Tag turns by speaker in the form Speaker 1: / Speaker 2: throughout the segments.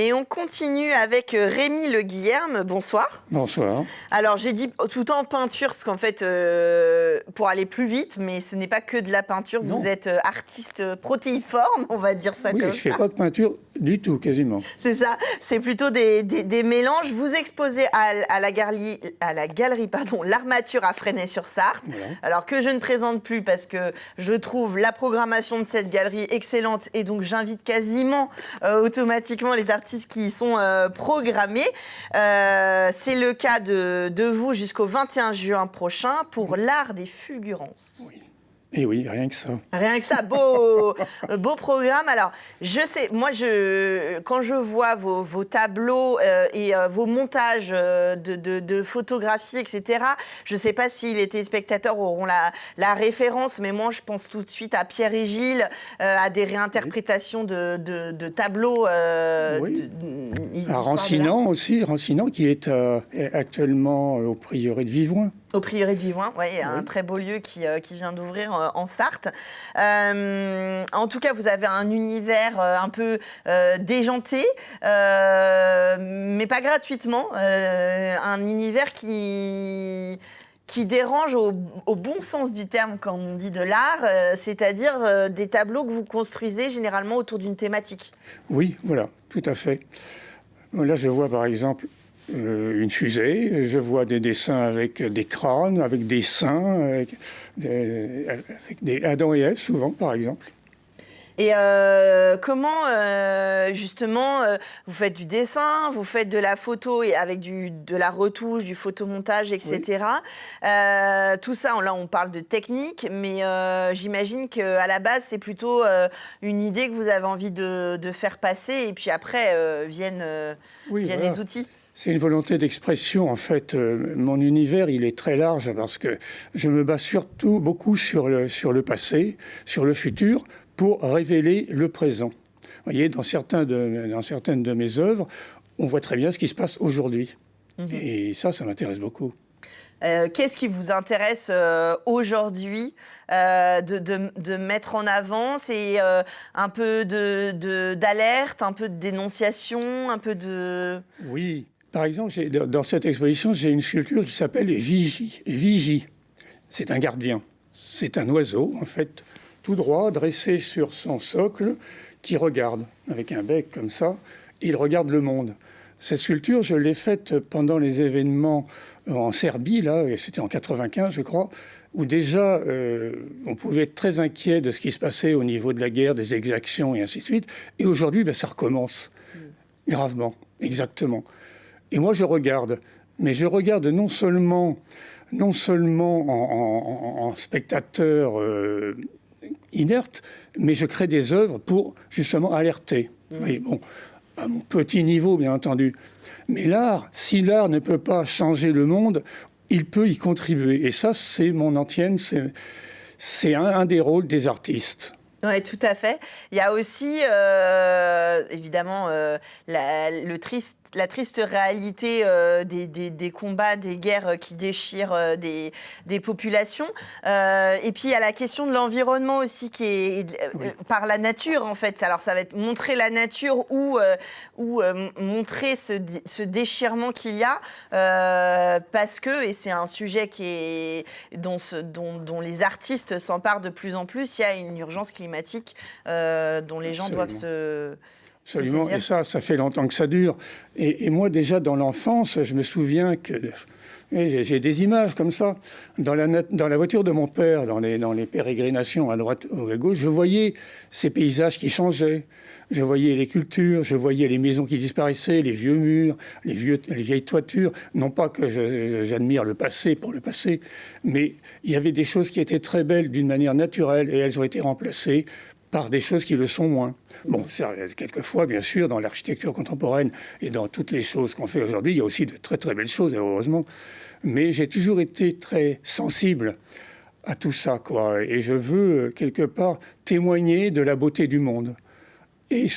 Speaker 1: Et on continue avec Rémi Le Guillerme. Bonsoir.
Speaker 2: Bonsoir.
Speaker 1: Alors, j'ai dit tout en peinture, parce qu'en fait, pour aller plus vite, mais ce n'est pas que de la peinture.
Speaker 2: Non.
Speaker 1: Vous êtes artiste protéiforme, on va dire ça comme ça.
Speaker 2: Oui, je ne fais pas de peinture du tout, quasiment.
Speaker 1: C'est ça, c'est plutôt des mélanges. Vous exposez à la galerie l'Armature à Fresnay-sur-Sarthe. Voilà. Alors que je ne présente plus parce que je trouve la programmation de cette galerie excellente et donc j'invite quasiment automatiquement les artistes qui y sont programmés. C'est le cas de vous jusqu'au 21 juin prochain pour l'art des fulgurances.
Speaker 2: Oui. Et oui, rien que ça.
Speaker 1: Rien que ça, beau programme. Alors, je sais, moi, quand je vois vos tableaux et vos montages de photographies, etc., je ne sais pas si les téléspectateurs auront la référence, mais moi, je pense tout de suite à Pierre et Gilles, à des réinterprétations de tableaux.
Speaker 2: Oui. À Rancinan aussi, Rancinan qui est actuellement au prieuré de Vivoin.
Speaker 1: Au prieuré de Vivoin, oui, un très beau lieu qui vient d'ouvrir en Sarthe. En tout cas, vous avez un univers un peu déjanté, mais pas gratuitement. Un univers qui dérange au bon sens du terme quand on dit de l'art, c'est-à-dire des tableaux que vous construisez généralement autour d'une thématique.
Speaker 2: Oui, voilà, tout à fait. Là, je vois par exemple une fusée, je vois des dessins avec des crânes, avec des seins, avec des Adam et Ève souvent, par exemple.
Speaker 1: Et comment, justement, vous faites du dessin, vous faites de la photo et avec de la retouche, du photomontage, etc. Oui. Tout ça, là, on parle de technique, mais j'imagine qu'à la base, c'est plutôt une idée que vous avez envie de faire passer, et puis après viennent les outils.
Speaker 2: C'est une volonté d'expression, en fait. Mon univers, il est très large parce que je me base surtout beaucoup sur le passé, sur le futur, pour révéler le présent. Vous voyez, dans certaines de mes œuvres, on voit très bien ce qui se passe aujourd'hui. Et ça m'intéresse beaucoup.
Speaker 1: Qu'est-ce qui vous intéresse aujourd'hui de mettre en avant? C'est un peu d'alerte, un peu de dénonciation, un peu de...
Speaker 2: Oui. Par exemple, dans cette exposition, j'ai une sculpture qui s'appelle Vigie. Vigie, c'est un gardien. C'est un oiseau, en fait, tout droit, dressé sur son socle, qui regarde, avec un bec comme ça. Il regarde le monde. Cette sculpture, je l'ai faite pendant les événements en Serbie, là, et c'était en 95, je crois, où déjà, on pouvait être très inquiet de ce qui se passait au niveau de la guerre, des exactions, et ainsi de suite. Et aujourd'hui, ça recommence, gravement, exactement. Et moi, je regarde. Mais je regarde non seulement en spectateur inerte, mais je crée des œuvres pour, justement, alerter. Oui, bon, à mon petit niveau, bien entendu. Mais l'art, si l'art ne peut pas changer le monde, il peut y contribuer. Et ça, c'est mon antienne, c'est un des rôles des artistes.
Speaker 1: Oui, tout à fait. Il y a aussi, évidemment, la triste réalité des combats, des guerres qui déchirent des populations. Et puis, il y a la question de l'environnement aussi, qui est par la nature, en fait. Alors, ça va être montrer la nature ou montrer ce déchirement qu'il y a, parce que, et c'est un sujet dont les artistes s'emparent de plus en plus, il y a une urgence climatique dont les gens doivent se...
Speaker 2: Absolument, et ça fait longtemps que ça dure. Et moi, déjà, dans l'enfance, je me souviens que... J'ai des images comme ça. Dans la voiture de mon père, dans les pérégrinations à droite ou à gauche, je voyais ces paysages qui changeaient. Je voyais les cultures, je voyais les maisons qui disparaissaient, les vieux murs, les vieilles toitures. Non pas que j'admire le passé pour le passé, mais il y avait des choses qui étaient très belles d'une manière naturelle et elles ont été remplacées par des choses qui le sont moins. Bon, quelquefois, bien sûr, dans l'architecture contemporaine et dans toutes les choses qu'on fait aujourd'hui, il y a aussi de très très belles choses, heureusement. Mais j'ai toujours été très sensible à tout ça, quoi. Et je veux, quelque part, témoigner de la beauté du monde. Et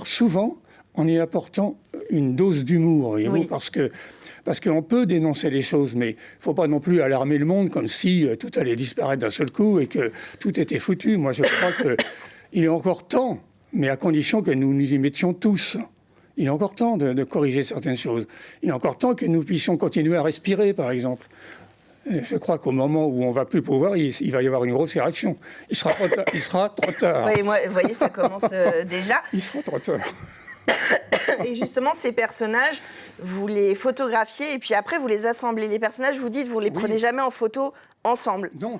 Speaker 2: souvent, en y apportant une dose d'humour, voyez-vous, oui. Parce qu'on peut dénoncer les choses, mais il ne faut pas non plus alarmer le monde comme si tout allait disparaître d'un seul coup et que tout était foutu. Moi, je crois qu'il est encore temps, mais à condition que nous nous y mettions tous. Il est encore temps de corriger certaines choses. Il est encore temps que nous puissions continuer à respirer, par exemple. Et je crois qu'au moment où on ne va plus pouvoir, il va y avoir une grosse réaction. Il sera trop tard.
Speaker 1: Oui, moi, vous voyez, ça commence déjà.
Speaker 2: Il sera trop tard.
Speaker 1: Et justement, ces personnages, vous les photographiez et puis après, vous les assemblez. Les personnages, vous dites, vous les prenez jamais en photo ensemble?
Speaker 2: Non,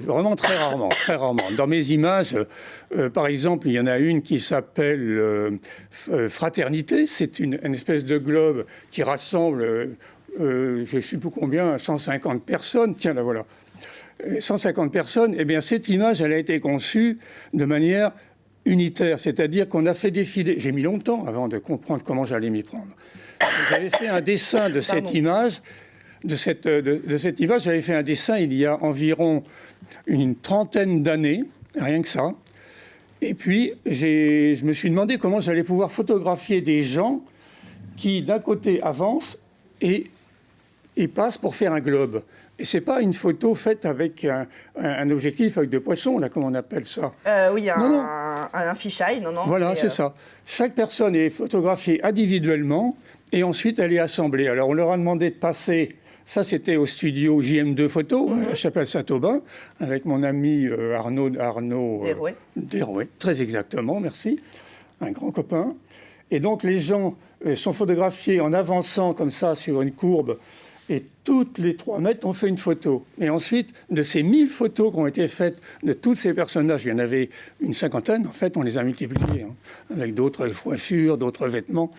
Speaker 2: vraiment très rarement, très rarement. Dans mes images, par exemple, il y en a une qui s'appelle Fraternité. C'est une espèce de globe qui rassemble, je ne sais plus combien, 150 personnes. Tiens, là voilà. 150 personnes. Eh bien, cette image, elle a été conçue de manière unitaire, c'est-à-dire qu'on a fait défiler. J'ai mis longtemps avant de comprendre comment j'allais m'y prendre. J'avais fait un dessin de cette image. De cette image, j'avais fait un dessin il y a environ une trentaine d'années, rien que ça. Et puis, je me suis demandé comment j'allais pouvoir photographier des gens qui, d'un côté, avancent et passent pour faire un globe. Et c'est pas une photo faite avec un objectif avec de poisson, là, comment on appelle ça?
Speaker 1: Oui, un fisheye, non.
Speaker 2: Voilà, c'est ça. Chaque personne est photographiée individuellement et ensuite elle est assemblée. Alors on leur a demandé de passer. Ça, c'était au studio JM2 Photo, à la Chapelle Saint-Aubin, avec mon ami Arnaud Derouet. Très exactement, merci. Un grand copain. Et donc les gens sont photographiés en avançant comme ça sur une courbe. Et toutes les 3 mètres, on fait une photo. Et ensuite, de ces 1000 photos qui ont été faites de tous ces personnages, il y en avait une cinquantaine, en fait, on les a multipliées, avec d'autres coiffures, d'autres vêtements.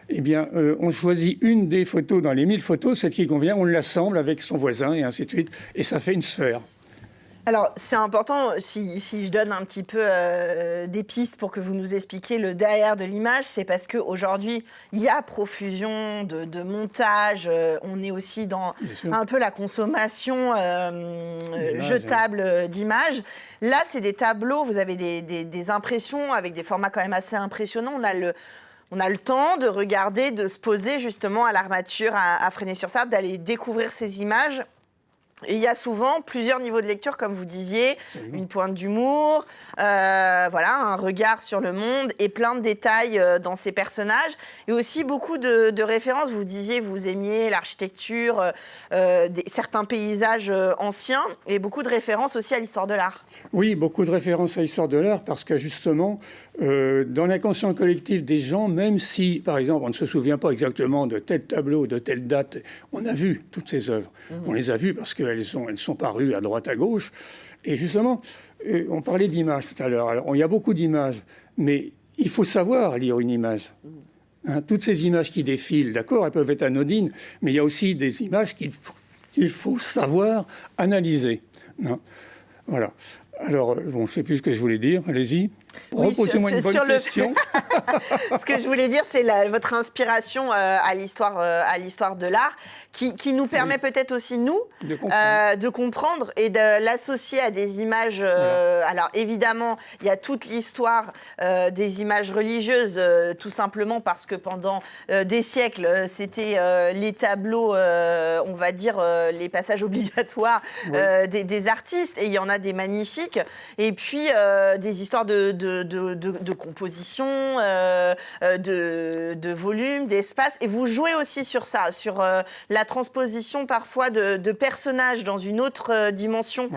Speaker 2: Eh bien, on choisit une des photos dans les 1000 photos, celle qui convient, on l'assemble avec son voisin, et ainsi de suite, et ça fait une sphère.
Speaker 1: Alors, c'est important, si je donne un petit peu des pistes pour que vous nous expliquiez le derrière de l'image, c'est parce qu'aujourd'hui, il y a profusion de montage, on est aussi dans un peu la consommation jetable d'images. Là, c'est des tableaux, vous avez des impressions avec des formats quand même assez impressionnants. On a le temps de regarder, de se poser justement à l'armature, à Fresnay-sur-Sarthe, d'aller découvrir ces images. Et il y a souvent plusieurs niveaux de lecture, comme vous disiez, une pointe d'humour, voilà, un regard sur le monde et plein de détails dans ces personnages. Et aussi beaucoup de références. Vous disiez, vous aimiez l'architecture, certains paysages anciens et beaucoup de références aussi à l'histoire de l'art.
Speaker 2: Oui, beaucoup de références à l'histoire de l'art parce que justement, dans l'inconscient collectif des gens, même si, par exemple, on ne se souvient pas exactement de tel tableau, de telle date, on a vu toutes ces œuvres. On les a vues parce qu'elles sont parues à droite, à gauche. Et justement, on parlait d'images tout à l'heure. Alors, il y a beaucoup d'images, mais il faut savoir lire une image. Toutes ces images qui défilent, d'accord, elles peuvent être anodines, mais il y a aussi des images qu'il faut savoir analyser. Voilà. Alors, bon, je ne sais plus ce que je voulais dire. Allez-y. Reposez-moi une bonne question.
Speaker 1: Ce que je voulais dire, c'est votre inspiration à l'histoire de l'art, qui nous permet peut-être aussi, nous, de comprendre et de l'associer à des images. Alors, évidemment, il y a toute l'histoire des images religieuses, tout simplement parce que pendant des siècles, c'était les tableaux, on va dire, les passages obligatoires des artistes, et il y en a des magnifiques. Et puis, des histoires de composition, de volume, d'espace. Et vous jouez aussi sur ça, sur la transposition parfois de personnages dans une autre dimension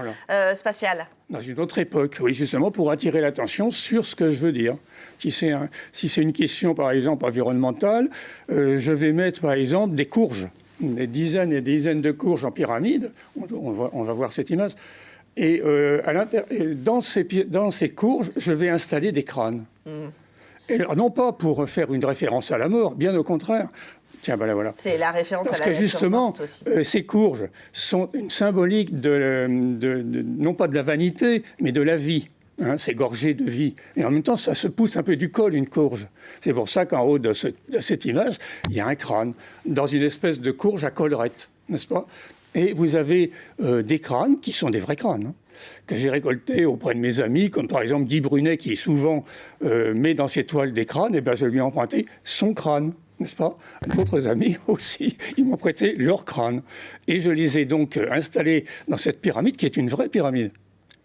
Speaker 1: spatiale.
Speaker 2: Dans une autre époque, oui, justement, pour attirer l'attention sur ce que je veux dire. Si c'est une question, par exemple, environnementale, je vais mettre, par exemple, des courges, des dizaines et des dizaines de courges en pyramide. On va voir cette image. Et dans ces courges, je vais installer des crânes. Et alors, non pas pour faire une référence à la mort, bien au contraire. Tiens, ben là, voilà.
Speaker 1: C'est la référence
Speaker 2: parce
Speaker 1: à la
Speaker 2: nature justement,
Speaker 1: aussi.
Speaker 2: Ces courges sont une symbolique non pas de la vanité, mais de la vie. C'est gorgé de vie. Et en même temps, ça se pousse un peu du col, une courge. C'est pour ça qu'en haut de cette image, il y a un crâne, dans une espèce de courge à collerette, n'est-ce pas ? Et vous avez des crânes qui sont des vrais crânes, que j'ai récoltés auprès de mes amis, comme par exemple Guy Brunet, qui souvent met dans ses toiles des crânes, et bien je lui ai emprunté son crâne, n'est-ce pas ? D'autres amis aussi, ils m'ont prêté leur crâne. Et je les ai donc installés dans cette pyramide, qui est une vraie pyramide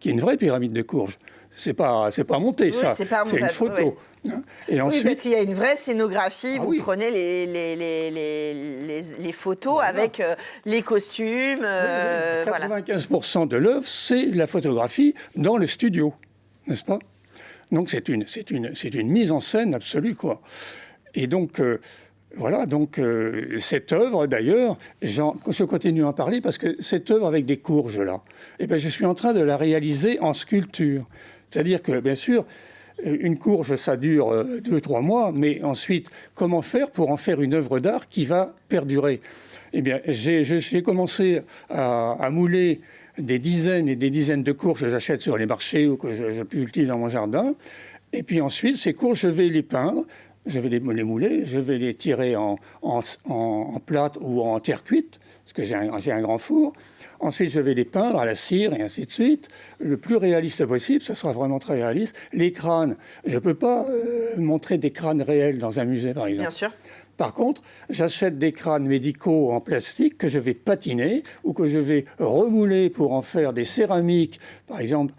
Speaker 2: de courges. c'est pas monté,
Speaker 1: Oui,
Speaker 2: ça.
Speaker 1: c'est pas un
Speaker 2: C'est une
Speaker 1: montage,
Speaker 2: photo. Hein. Et
Speaker 1: Oui,
Speaker 2: ensuite,
Speaker 1: parce qu'il y a une vraie scénographie.
Speaker 2: Ah
Speaker 1: Vous
Speaker 2: oui.
Speaker 1: prenez les photos
Speaker 2: Voilà.
Speaker 1: avec les costumes.
Speaker 2: Oui,
Speaker 1: Voilà.
Speaker 2: 95% de l'œuvre, c'est la photographie dans le studio, n'est-ce pas? Donc c'est une mise en scène absolue, quoi. Et donc voilà, donc cette œuvre d'ailleurs, je continue à en parler parce que cette œuvre avec des courges là, eh ben, je suis en train de la réaliser en sculpture. C'est-à-dire que bien sûr, une courge ça dure 2-3 mois, mais ensuite comment faire pour en faire une œuvre d'art qui va perdurer? Eh bien, j'ai commencé à mouler des dizaines et des dizaines de courges que j'achète sur les marchés ou que je cultive dans mon jardin. Et puis ensuite, ces courges, je vais les peindre, je vais les mouler, je vais les tirer en plâtre ou en terre cuite, parce que j'ai un grand four. Ensuite, je vais les peindre à la cire et ainsi de suite. Le plus réaliste possible, ça sera vraiment très réaliste. Les crânes, je ne peux pas montrer des crânes réels dans un musée, par exemple.
Speaker 1: Bien sûr.
Speaker 2: Par contre, j'achète des crânes médicaux en plastique que je vais patiner ou que je vais remouler pour en faire des céramiques, par exemple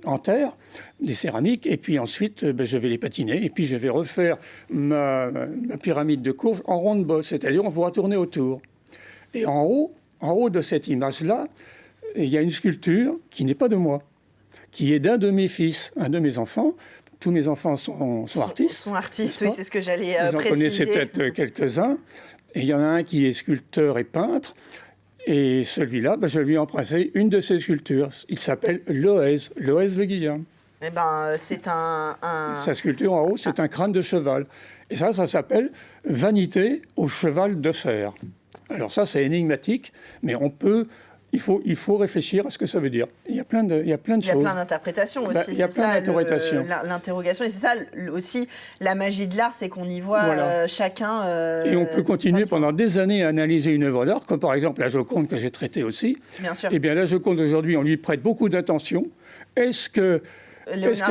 Speaker 2: en terre, des céramiques, et puis ensuite je vais les patiner, et puis je vais refaire ma pyramide de courge en ronde bosse, c'est-à-dire on pourra tourner autour. Et en haut de cette image-là, il y a une sculpture qui n'est pas de moi, qui est d'un de mes fils, un de mes enfants. Tous mes enfants sont artistes.
Speaker 1: Sont artistes, oui, c'est ce que j'allais
Speaker 2: Vous en
Speaker 1: préciser.
Speaker 2: connaissez peut-être quelques-uns. Et il y en a un qui est sculpteur et peintre. Et celui-là, je lui ai emprunté une de ses sculptures. Il s'appelle Loez Le Guillam.
Speaker 1: Eh ben, c'est
Speaker 2: Sa sculpture en haut, c'est un crâne de cheval. Et ça s'appelle Vanité au cheval de fer. Alors ça, c'est énigmatique, mais il faut réfléchir à ce que ça veut dire. Il y a plein de choses.
Speaker 1: Il y a plein d'interprétations aussi.
Speaker 2: Il y a plein d'interprétations.
Speaker 1: L'interrogation, et c'est ça aussi la magie de l'art, c'est qu'on y voit chacun.
Speaker 2: Et on peut continuer pendant des années à analyser une œuvre d'art, comme par exemple la Joconde que j'ai traitée aussi.
Speaker 1: Bien sûr.
Speaker 2: Eh bien, la Joconde aujourd'hui, on lui prête beaucoup d'attention. Est-ce que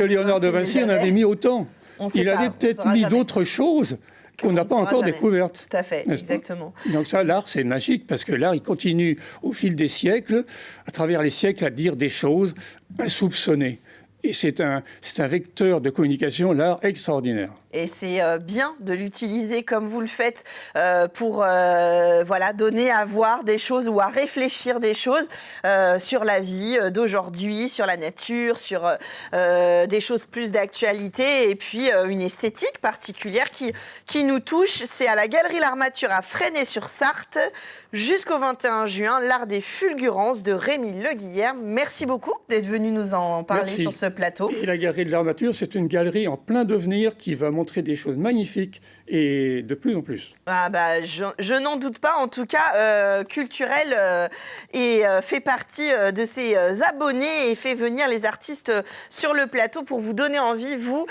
Speaker 2: Léonard de Vinci en avait mis autant? Il avait peut-être mis d'autres choses qu'on n'a pas encore découvertes.
Speaker 1: Tout à fait, exactement.
Speaker 2: Donc ça, l'art, c'est magique, parce que l'art, il continue au fil des siècles, à travers les siècles, à dire des choses insoupçonnées. Et c'est un vecteur de communication, l'art, extraordinaire.
Speaker 1: Et c'est bien de l'utiliser comme vous le faites pour donner à voir des choses ou à réfléchir des choses sur la vie d'aujourd'hui, sur la nature, sur des choses plus d'actualité et puis une esthétique particulière qui nous touche. C'est à la Galerie L'Armature à Fresnay-sur-Sarthe jusqu'au 21 juin, l'art des fulgurances de Rémi Le Guillam. Merci beaucoup d'être venu nous en parler sur ce plateau.
Speaker 2: Et la Galerie de l'Armature, c'est une galerie en plein devenir qui va montrer des choses magnifiques et de plus en plus.
Speaker 1: Je n'en doute pas. En tout cas, Culturel fait partie de ses abonnés et fait venir les artistes sur le plateau pour vous donner envie, vous,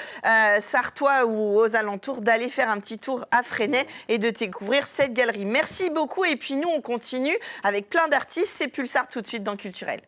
Speaker 1: Sartois ou aux alentours, d'aller faire un petit tour à Fresnay et de découvrir cette galerie. Merci beaucoup. Et puis nous, on continue avec plein d'artistes. C'est Pulsar tout de suite dans Culturel.